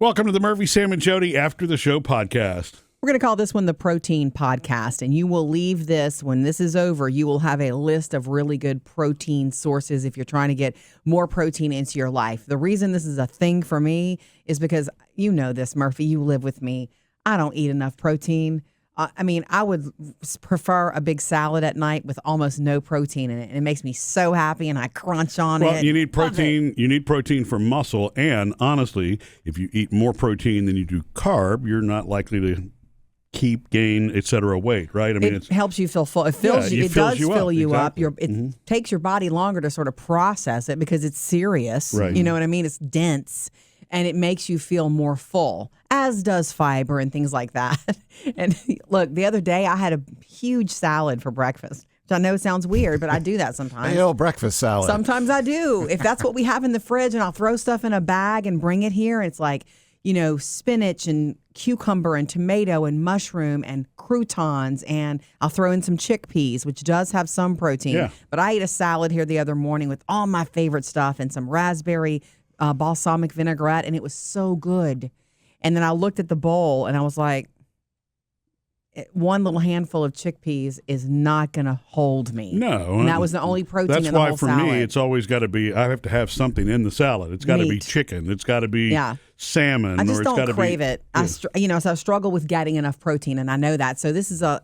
Welcome to the Murphy, Sam, and Jodi After the Show podcast. We're going to call this one the Protein Podcast, and you will leave this, when this is over, you will have a list of really good protein sources if you're trying to get more protein into your life. The reason this is a thing for me is because, you know this, Murphy, you live with me. I don't eat enough protein. I would prefer a big salad at night with almost no protein in it, and it makes me so happy, and I crunch on it. Well, you need protein. You need protein for muscle, and honestly, if you eat more protein than you do carb, you're not likely to keep, gain, etc. weight, right? I mean, it helps you feel full. It fills you. It does fill you up. It takes your body longer to sort of process it because it's serious. Right. You know what I mean? It's dense, and it makes you feel more full, as does fiber and things like that. And look, the other day I had a huge salad for breakfast, which I know sounds weird, but I do that sometimes. Hey, breakfast salad. Sometimes I do. If that's what we have in the fridge, and I'll throw stuff in a bag and bring it here, it's like, you know, spinach and cucumber and tomato and mushroom and croutons, and I'll throw in some chickpeas, which does have some protein. Yeah. But I ate a salad here the other morning with all my favorite stuff and some raspberry balsamic vinaigrette, and it was so good. And then I looked at the bowl, and I was like, one little handful of chickpeas is not going to hold me. No. And that was the only protein in the whole salad. That's why for me, it's always got to be, I have to have something in the salad. It's got to be chicken. It's got to be salmon. I just don't crave it. Yes. So I struggle with getting enough protein, and I know that. So this is a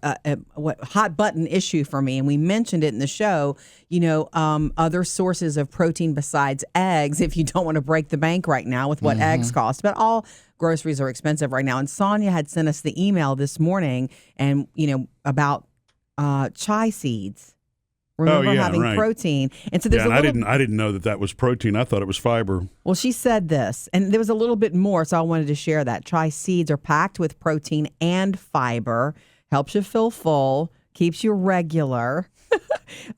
hot button issue for me, and we mentioned it in the show. You know, other sources of protein besides eggs, if you don't want to break the bank right now with what eggs cost. But all groceries are expensive right now. And Sonia had sent us the email this morning, and about chia seeds. Remember having protein. And so there's I didn't know that was protein. I thought it was fiber. Well, she said this, and there was a little bit more, so I wanted to share that. Chia seeds are packed with protein and fiber, helps you feel full, keeps you regular.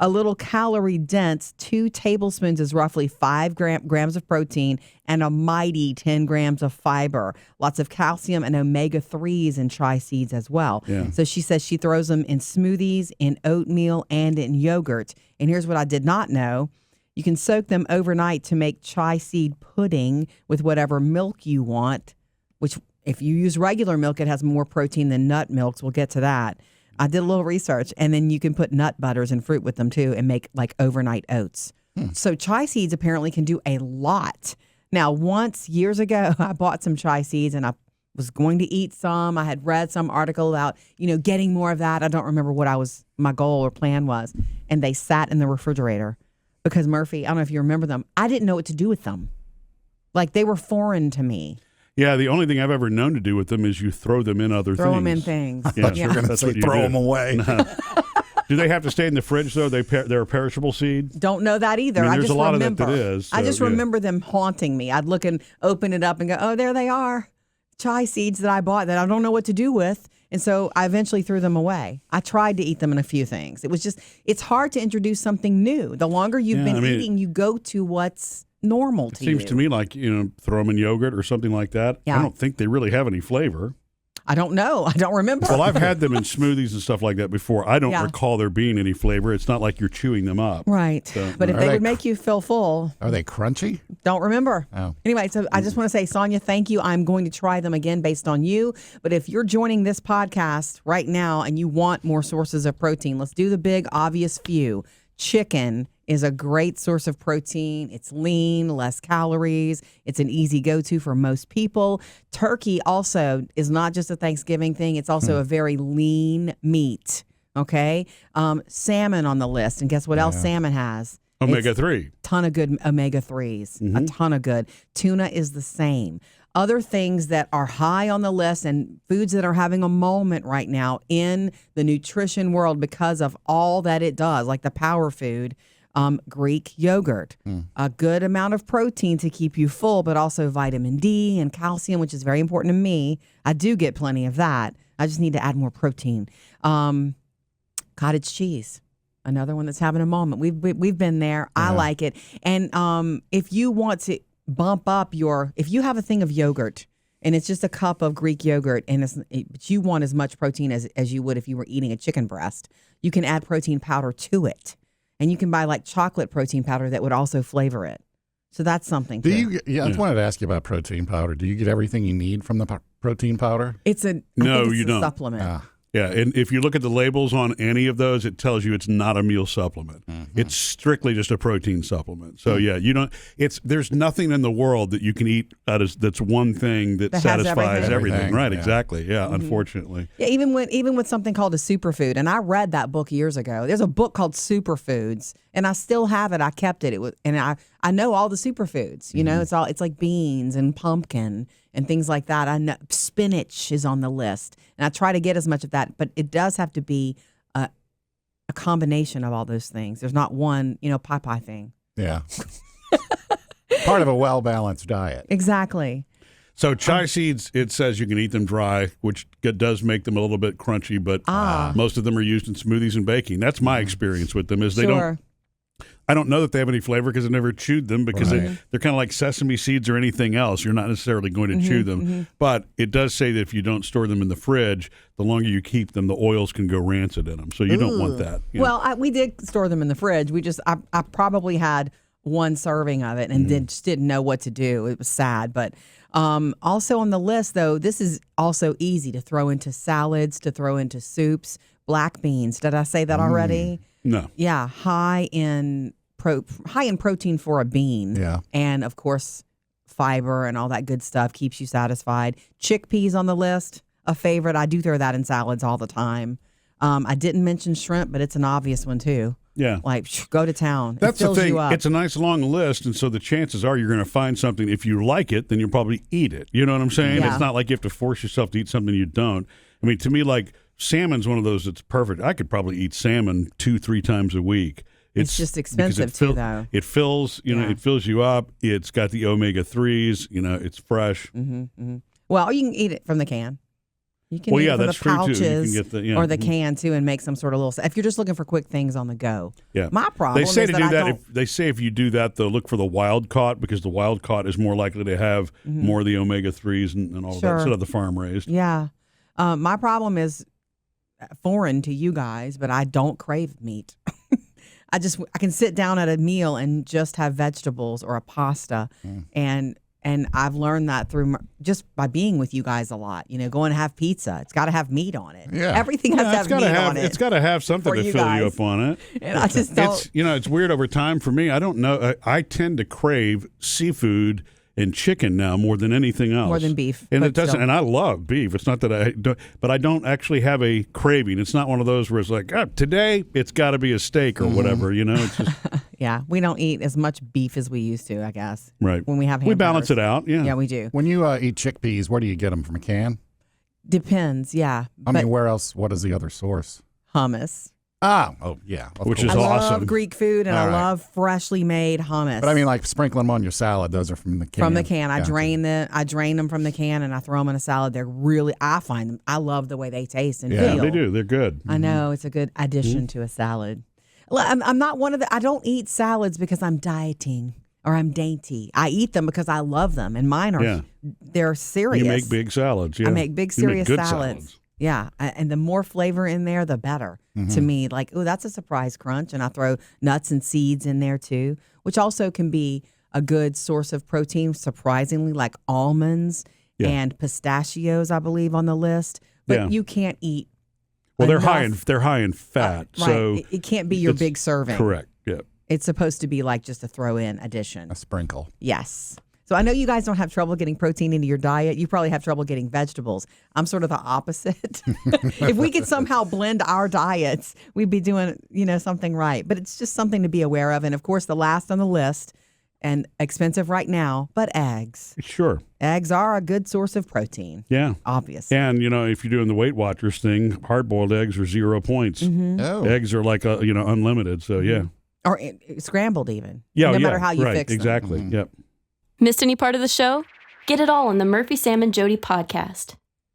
A little calorie dense, 2 tablespoons is roughly 5 grams of protein and a mighty 10 grams of fiber. Lots of calcium and omega-3s in chia seeds as well. Yeah. So she says she throws them in smoothies, in oatmeal, and in yogurt. And here's what I did not know. You can soak them overnight to make chia seed pudding with whatever milk you want, which if you use regular milk, it has more protein than nut milks. We'll get to that. I did a little research, and then you can put nut butters and fruit with them too and make like overnight oats. So chia seeds apparently can do a lot. Now, once years ago, I bought some chia seeds, and I was going to eat some. I had read some article about, getting more of that. I don't remember what my goal or plan was. And they sat in the refrigerator because, Murphy, I don't know if you remember them. I didn't know what to do with them. Like, they were foreign to me. Yeah, the only thing I've ever known to do with them is you throw them in other things. Throw them in things. I thought you were going to say throw them away. No. Do they have to stay in the fridge, though? They're a perishable seed? Don't know that either. I mean, there's just a lot remember. of that is. So, I just remember them haunting me. I'd look and open it up and go, oh, there they are. Chia seeds that I bought that I don't know what to do with. And so I eventually threw them away. I tried to eat them in a few things. It's hard to introduce something new. The longer you've been eating, you go to what's normal to you. It seems to me like, throw them in yogurt or something like that. Yeah. I don't think they really have any flavor. I don't know. I don't remember. Well, I've had them in smoothies and stuff like that before. I don't recall there being any flavor. It's not like you're chewing them up. Right. So, but if they would make you feel full. Are they crunchy? Don't remember. Oh. Anyway, so I just want to say, Sonia, thank you. I'm going to try them again based on you. But if you're joining this podcast right now and you want more sources of protein, let's do the big, obvious few. Chicken is a great source of protein. It's lean, less calories. It's an easy go-to for most people. Turkey also is not just a Thanksgiving thing. It's also a very lean meat, okay? Salmon on the list. And guess what else salmon has? Omega-3. Ton of good omega-3s. A ton of good. Tuna is the same. Other things that are high on the list and foods that are having a moment right now in the nutrition world because of all that it does, like the power food, Greek yogurt. A good amount of protein to keep you full, but also vitamin D and calcium, which is very important to me. I do get plenty of that. I just need to add more protein. Cottage cheese. Another one that's having a moment. We've been there. Yeah. I like it. And if you want to bump up if you have a thing of yogurt and it's just a cup of Greek yogurt but you want as much protein as you would if you were eating a chicken breast, you can add protein powder to it. And you can buy like chocolate protein powder that would also flavor it. So that's something. Do too. you? Yeah, I just wanted to ask you about protein powder. Do you get everything you need from the protein powder? It's a No, I think it's you a don't. supplement. Yeah, and if you look at the labels on any of those, it tells you it's not a meal supplement. It's strictly just a protein supplement. So yeah, you don't. There's nothing in the world that you can eat that's one thing that That has satisfies everything. everything. Right? Yeah. Exactly. Yeah. Unfortunately. Yeah, even with something called a superfood, and I read that book years ago. There's a book called Superfoods, and I still have it. I kept it. I know all the superfoods. You know, it's like beans and pumpkin and things like that. I know spinach is on the list, and I try to get as much of that, but it does have to be a combination of all those things. There's not one, pie thing. Yeah. Part of a well-balanced diet. Exactly. So chia seeds, it says you can eat them dry, which does make them a little bit crunchy, but most of them are used in smoothies and baking. That's my experience with them. Is they don't. I don't know that they have any flavor because I've never chewed them because they're kind of like sesame seeds or anything else. You're not necessarily going to chew them. But it does say that if you don't store them in the fridge, the longer you keep them, the oils can go rancid in them. So you don't want that. Well, we did store them in the fridge. I probably had one serving of it and then just didn't know what to do. It was sad. But also on the list, though, this is also easy to throw into salads, to throw into soups. Black beans. Did I say that already? No. Yeah, high in protein for a bean. Yeah. And of course, fiber and all that good stuff keeps you satisfied. Chickpeas on the list, a favorite. I do throw that in salads all the time. I didn't mention shrimp, but it's an obvious one too. Yeah. Like, go to town. That's it fills the thing. You up. It's a nice long list, and so the chances are you're going to find something. If you like it, then you'll probably eat it. You know what I'm saying? Yeah. It's not like you have to force yourself to eat something you don't. I mean, to me, like salmon's one of those that's perfect. I could probably eat salmon 2-3 times a week. It's just expensive too, though. It fills, it fills you up. It's got the omega-3s. It's fresh. Well, you can eat it from the can. You can eat it from that's the true, too. pouches You can get or the can too, and make some sort of little. If you're just looking for quick things on the go, yeah. My problem They say is to that do I that. don't. They say if you do that, though, look for the wild caught because the wild caught is more likely to have more of the omega-3s and all of that instead of the farm raised. Yeah, my problem is foreign to you guys, but I don't crave meat. I can sit down at a meal and just have vegetables or a pasta, and I've learned that through just by being with you guys a lot. Going to have pizza, it's got to have meat on it. Yeah. Everything has to have meat on it. It's got to have something for to you fill guys. you up on it. And I just don't. It's weird over time for me. I don't know. I tend to crave seafood and chicken now more than anything else. More than beef. And but it doesn't. still. And I love beef. It's not that I don't, but I don't actually have a craving. It's not one of those where it's like, today it's got to be a steak or whatever. It's just Yeah, we don't eat as much beef as we used to, I guess. right. When we have hamburgers. We balance it out. Yeah. Yeah, we do. When you eat chickpeas, where do you get them? From a can? Depends, yeah. I But mean, where else? What is the other source? hummus. Oh, yeah. of Which course. is I awesome. love Greek food, and All I right. love freshly made hummus. But I mean, like sprinkling them on your salad. Those are from the can. From the can. I Yeah. drain them from the can, and I throw them in a salad. They're really, I find them, I love the way they taste and Yeah, feel. They do. They're good. I know, it's a good addition to a salad. I'm not one of I don't eat salads because I'm dieting or I'm dainty. I eat them because I love them, and mine are, they're serious. You make big salads. Yeah. I make big, You make serious good salads. Yeah, and the more flavor in there, the better to me. Like, oh, that's a surprise crunch, and I throw nuts and seeds in there too, which also can be a good source of protein. Surprisingly, like almonds and pistachios, I believe, on the list. But you can't eat. Well, they're enough. high in fat, Right. so It can't be your it's- big serving. correct. Yeah. It's supposed to be like just a throw-in addition. A sprinkle. Yes. So I know you guys don't have trouble getting protein into your diet. You probably have trouble getting vegetables. I'm sort of the opposite. If we could somehow blend our diets, we'd be doing, something right. But it's just something to be aware of. And of course, the last on the list, and expensive right now, but eggs. Sure. Eggs are a good source of protein. Yeah. Obviously. And, if you're doing the Weight Watchers thing, hard-boiled eggs are 0 points. Oh. Eggs are like, unlimited. So, yeah. Or scrambled even. Yeah. No matter how you right, fix them. exactly. Yep. Missed any part of the show? Get it all on the Murphy, Sam, and Jodi podcast.